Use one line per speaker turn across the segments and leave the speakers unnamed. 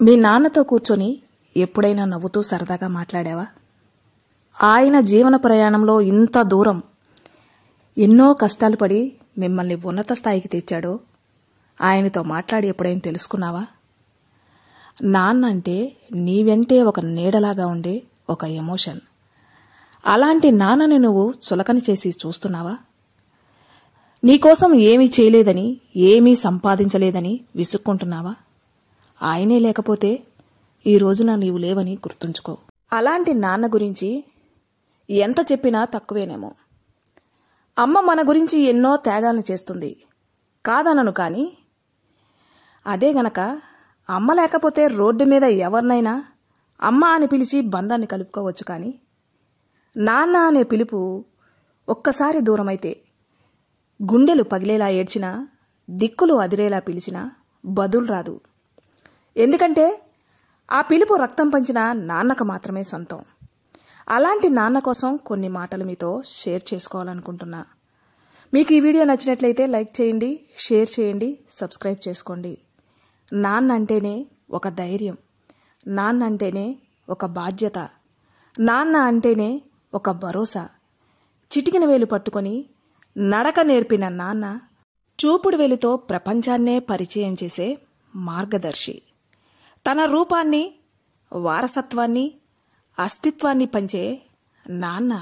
మీ నాన్నతో కూర్చొని ఎప్పుడైనా నవ్వుతూ సరదాగా మాట్లాడావా? ఆయన జీవన ప్రయాణంలో ఇంత దూరం ఎన్నో కష్టాలు పడి మిమ్మల్ని ఉన్నత స్థాయికి తెచ్చాడో ఆయనతో మాట్లాడి ఎప్పుడైనా తెలుసుకున్నావా? నాన్న అంటే నీ వెంటే ఒక నీడలాగా ఉండే ఒక ఎమోషన్. అలాంటి నాన్నని నువ్వు చులకన చేసి చూస్తున్నావా? నీకోసం ఏమీ చేయలేదని, ఏమీ సంపాదించలేదని విసుక్కుంటున్నావా? ఆయనే లేకపోతే ఈ రోజున నీవు లేవని గుర్తుంచుకో. అలాంటి నాన్న గురించి ఎంత చెప్పినా తక్కువేనేమో. అమ్మ మన గురించి ఎన్నో త్యాగాలను చేస్తుంది, కాదనను. కానీ అదే గనక అమ్మ లేకపోతే రోడ్డు మీద ఎవరినైనా అమ్మ అని పిలిచి బంధాన్ని కలుపుకోవచ్చు. కానీ నాన్న అనే పిలుపు ఒక్కసారి దూరమైతే గుండెలు పగిలేలా ఏడ్చినా, దిక్కులు అదిరేలా పిలిచినా బదులు రాదు. ఎందుకంటే ఆ పిలుపు రక్తం పంచిన నాన్నకు మాత్రమే సొంతం. అలాంటి నాన్న కోసం కొన్ని మాటలు మీతో షేర్ చేసుకోవాలనుకుంటున్నా. మీకు ఈ వీడియో నచ్చినట్లయితే లైక్ చేయండి, షేర్ చేయండి, సబ్స్క్రైబ్ చేసుకోండి. నాన్న అంటేనే ఒక ధైర్యం, నాన్న అంటేనే ఒక బాధ్యత, నాన్న అంటేనే ఒక భరోసా. చిటికిన వేలు పట్టుకొని నడక నేర్పిన నాన్న చూపుడు వేలుతో ప్రపంచాన్నే పరిచయం చేసే మార్గదర్శి. తన రూపాన్ని, వారసత్వాన్ని, అస్తిత్వాన్ని పంచే నాన్న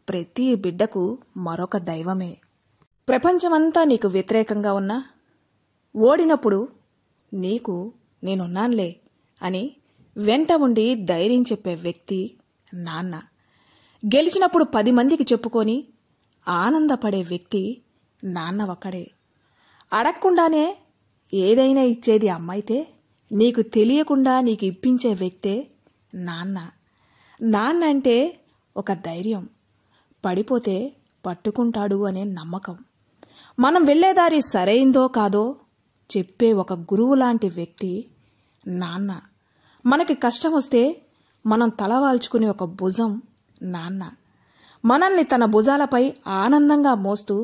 ప్రతి బిడ్డకు మరొక దైవమే. ప్రపంచమంతా నీకు వ్యతిరేకంగా ఉన్నా ఓడినప్పుడు నీకు నేనున్నాన్లే అని వెంట ఉండి ధైర్యం చెప్పే వ్యక్తి నాన్న. గెలిచినప్పుడు 10 మందికి చెప్పుకొని ఆనందపడే వ్యక్తి నాన్న ఒక్కడే. అడగకుండానే ఏదైనా ఇచ్చేది అమ్మైతే నీకు తెలియకుండా నీకు ఇప్పించే వ్యక్తే నాన్న. నాన్న అంటే ఒక ధైర్యం, పడిపోతే పట్టుకుంటాడు అనే నమ్మకం. మనం వెళ్లేదారి సరైందో కాదో చెప్పే ఒక గురువు లాంటి వ్యక్తి నాన్న. మనకి కష్టం వస్తే మనం తలవాల్చుకునే ఒక భుజం నాన్న. మనల్ని తన భుజాలపై ఆనందంగా మోస్తూ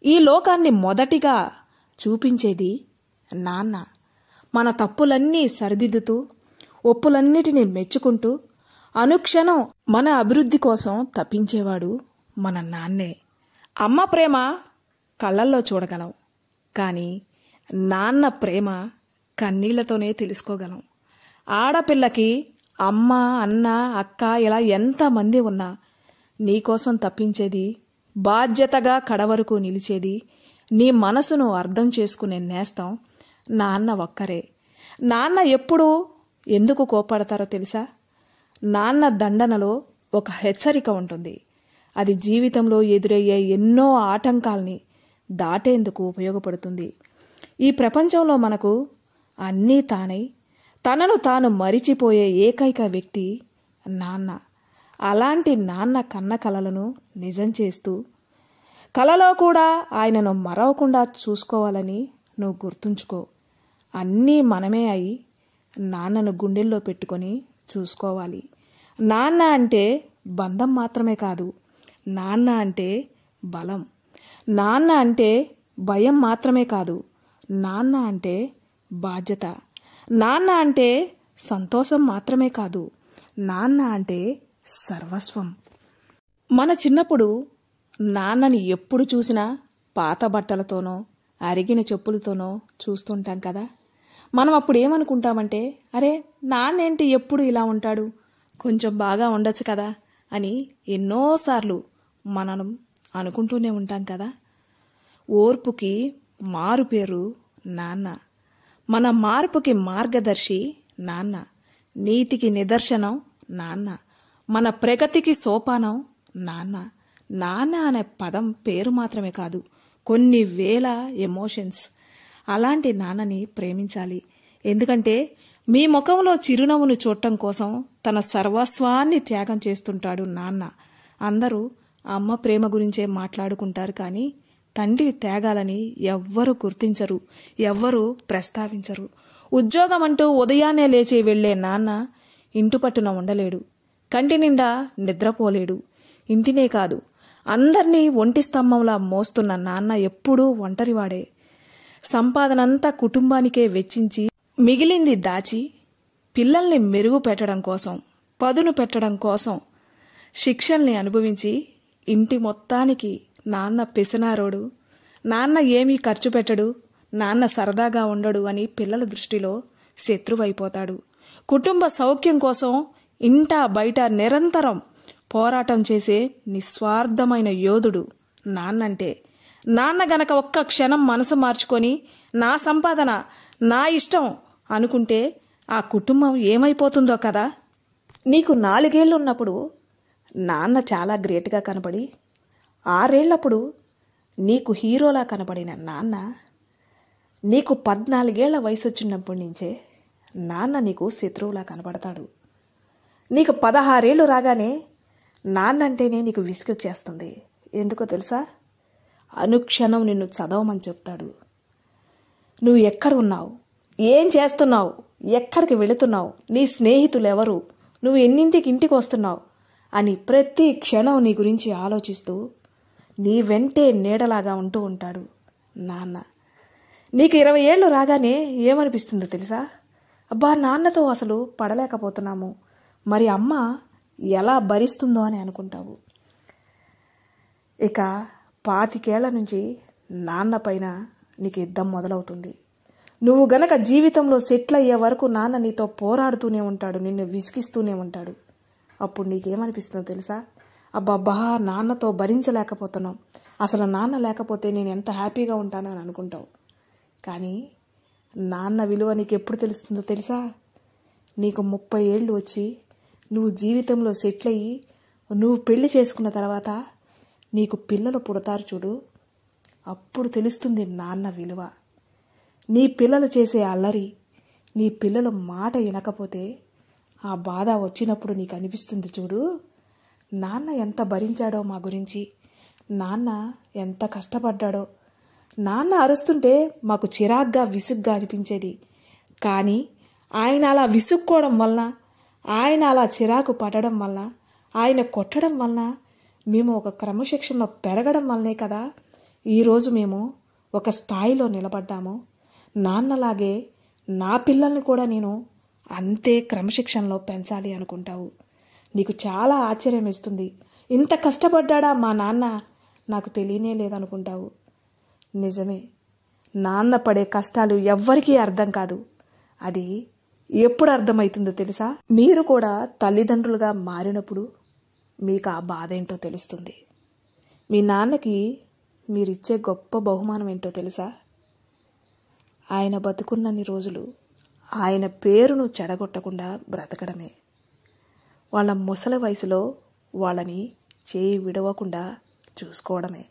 ఈ లోకాన్ని మొదటిగా చూపించేది నాన్న. మన తప్పులన్నీ సరిదిద్దుతూ, ఒప్పులన్నిటినీ మెచ్చుకుంటూ అనుక్షణం మన అభివృద్ధి కోసం తప్పించేవాడు మన నాన్నే. అమ్మ ప్రేమ కళ్ళల్లో చూడగలం, కానీ నాన్న ప్రేమ కన్నీళ్లతోనే తెలుసుకోగలం. ఆడపిల్లకి అమ్మ, అన్న, అక్క ఇలా ఎంతమంది ఉన్నా నీకోసం తప్పించేది, బాధ్యతగా కడవరకు నిలిచేది, నీ మనసును అర్థం చేసుకునే నేస్తం నాన్న ఒక్కరే. నాన్న ఎప్పుడు ఎందుకు కోపడతారో తెలుసా? నాన్న దండనలో ఒక హెచ్చరిక ఉంటుంది. అది జీవితంలో ఎదురయ్యే ఎన్నో ఆటంకాల్ని దాటేందుకు ఉపయోగపడుతుంది. ఈ ప్రపంచంలో మనకు అన్నీ తానై తనను తాను మరిచిపోయే ఏకైక వ్యక్తి నాన్న. అలాంటి నాన్న కన్న కలలను నిజం చేస్తూ కలలో కూడా ఆయనను మరవకుండా చూసుకోవాలని నువ్వు గుర్తుంచుకో. అన్నీ మనమే అయి నాన్నను గుండెల్లో పెట్టుకొని చూసుకోవాలి. నాన్న అంటే బంధం మాత్రమే కాదు, నాన్న అంటే బలం. నాన్న అంటే భయం మాత్రమే కాదు, నాన్న అంటే బాధ్యత. నాన్న అంటే సంతోషం మాత్రమే కాదు, నాన్న అంటే సర్వస్వం. మన చిన్నప్పుడు నాన్నని ఎప్పుడు చూసినా పాత బట్టలతోనో అరిగిన చెప్పులతోనో చూస్తుంటాం కదా. మనం అప్పుడు ఏమనుకుంటామంటే, అరే నాన్నేంటి ఎప్పుడు ఇలా ఉంటాడు, కొంచెం బాగా ఉండొచ్చు కదా అని ఎన్నోసార్లు మనం అనుకుంటూనే ఉంటాం కదా. ఓర్పుకి మారు పేరు నాన్న. మన మార్పుకి మార్గదర్శి నాన్న. నీతికి నిదర్శనం నాన్న. మన ప్రగతికి సోపానం నాన్న. నాన్న అనే పదం పేరు మాత్రమే కాదు, కొన్ని వేల ఎమోషన్స్. అలాంటి నాన్నని ప్రేమించాలి. ఎందుకంటే మీ ముఖంలో చిరునవ్వును చూడటం కోసం తన సర్వస్వాన్ని త్యాగం చేస్తుంటాడు నాన్న. అందరూ అమ్మ ప్రేమ గురించే మాట్లాడుకుంటారు, కానీ తండ్రి త్యాగాలని ఎవ్వరూ గుర్తించరు, ఎవ్వరూ ప్రస్తావించరు. ఉద్యోగం అంటూ ఉదయాన్నే లేచి వెళ్లే నాన్న ఇంటి పట్టున ఉండలేడు, కంటి నిండా నిద్రపోలేడు. ఇంటినే కాదు, అందర్నీ ఒంటి స్తంభంలా మోస్తున్న నాన్న ఎప్పుడూ ఒంటరివాడే. సంపాదనంతా కుటుంబానికే వెచ్చించి మిగిలింది దాచి పిల్లల్ని మెరుగు పెట్టడం కోసం, పదును పెట్టడం కోసం శిక్షల్ని అనుభవించి ఇంటి మొత్తానికి నాన్న పిసినారోడు, నాన్న ఏమీ ఖర్చు పెట్టడు, నాన్న సరదాగా ఉండడు అని పిల్లల దృష్టిలో శత్రువైపోతాడు. కుటుంబ సౌఖ్యం కోసం ఇంటా బయట నిరంతరం పోరాటం చేసే నిస్వార్థమైన యోధుడు నాన్నంటే. నాన్న గనక ఒక్క క్షణం మనసు మార్చుకొని నా సంపాదన నా ఇష్టం అనుకుంటే ఆ కుటుంబం ఏమైపోతుందో కదా. నీకు 4 ఏళ్ళు ఉన్నప్పుడు నాన్న చాలా గ్రేట్గా కనబడి, 6 ఏళ్లప్పుడు నీకు హీరోలా కనబడిన నాన్న నీకు 14 ఏళ్ల వయసు వచ్చినప్పటి నుంచే నాన్న నీకు శత్రువులా కనబడతాడు. నీకు 16 ఏళ్ళు రాగానే నాన్నంటేనే నీకు విసుగొచ్చేస్తుంది. ఎందుకో తెలుసా? అనుక్షణం నిన్ను చదవమని చెప్తాడు. నువ్వు ఎక్కడ ఉన్నావు, ఏం చేస్తున్నావు, ఎక్కడికి వెళుతున్నావు, నీ స్నేహితులు ఎవరు, నువ్వు ఎన్నింటికి ఇంటికి వస్తున్నావు అని ప్రతి క్షణం నీ గురించి ఆలోచిస్తూ నీ వెంటే నీడలాగా ఉంటూ ఉంటాడు నాన్న. నీకు 20 ఏళ్ళు రాగానే ఏమనిపిస్తుందో తెలుసా? అబ్బా, నాన్నతో అసలు పడలేకపోతున్నాము, మరి అమ్మ ఎలా భరిస్తుందో అని అనుకుంటావు. ఇక 25 ఏళ్ల నుంచి నాన్న పైన నీకు యుద్ధం మొదలవుతుంది. నువ్వు గనక జీవితంలో సెటిల్ అయ్యే వరకు నాన్న నీతో పోరాడుతూనే ఉంటాడు, నిన్ను విసిగిస్తూనే ఉంటాడు. అప్పుడు నీకేమనిపిస్తుందో తెలుసా? అబ్బబ్బా, నాన్నతో భరించలేకపోతున్నావు, అసలు నాన్న లేకపోతే నేను ఎంత హ్యాపీగా ఉంటానని అనుకుంటావు. కానీ నాన్న విలువ నీకు ఎప్పుడు తెలుస్తుందో తెలుసా? నీకు 30 ఏళ్ళు వచ్చి నువ్వు జీవితంలో సెటిల్ అయ్యి నువ్వు పెళ్లి చేసుకున్న తర్వాత నీకు పిల్లలు పుడతారు చూడు, అప్పుడు తెలుస్తుంది నాన్న విలువ. నీ పిల్లలు చేసే అల్లరి, నీ పిల్లలు మాట వినకపోతే ఆ బాధ వచ్చినప్పుడు నీకు అనిపిస్తుంది చూడు, నాన్న ఎంత భరించాడో మా గురించి, నాన్న ఎంత కష్టపడ్డాడో. నాన్న అరుస్తుంటే మాకు చిరాగ్గా విసుగ్గా అనిపించేది. కానీ ఆయన అలా విసుక్కోవడం వలన, ఆయన అలా చిరాకు పడడం వలన, ఆయన కొట్టడం వలన మేము ఒక క్రమశిక్షణలో పెరగడం వల్లనే కదా ఈరోజు మేము ఒక స్థాయిలో నిలబడ్డాము. నాన్నలాగే నా పిల్లల్ని కూడా నేను అంతే క్రమశిక్షణలో పెంచాలి అనుకుంటావు. నీకు చాలా ఆశ్చర్యం ఇస్తుంది. ఇంత కష్టపడ్డా మా నాన్న, నాకు తెలియనే లేదనుకుంటావు. నిజమే, నాన్న పడే కష్టాలు ఎవ్వరికీ అర్థం కాదు. అది ఎప్పుడు అర్థమవుతుందో తెలుసా? మీరు కూడా తల్లిదండ్రులుగా మారినప్పుడు మీకు ఆ బాధ ఏంటో తెలుస్తుంది. మీ నాన్నకి మీరిచ్చే గొప్ప బహుమానం ఏంటో తెలుసా? ఆయన బతుకున్నన్ని రోజులు ఆయన పేరును చెడగొట్టకుండా బ్రతకడమే. వాళ్ళ ముసలి వయసులో వాళ్ళని చేయి విడవకుండా చూసుకోవడమే.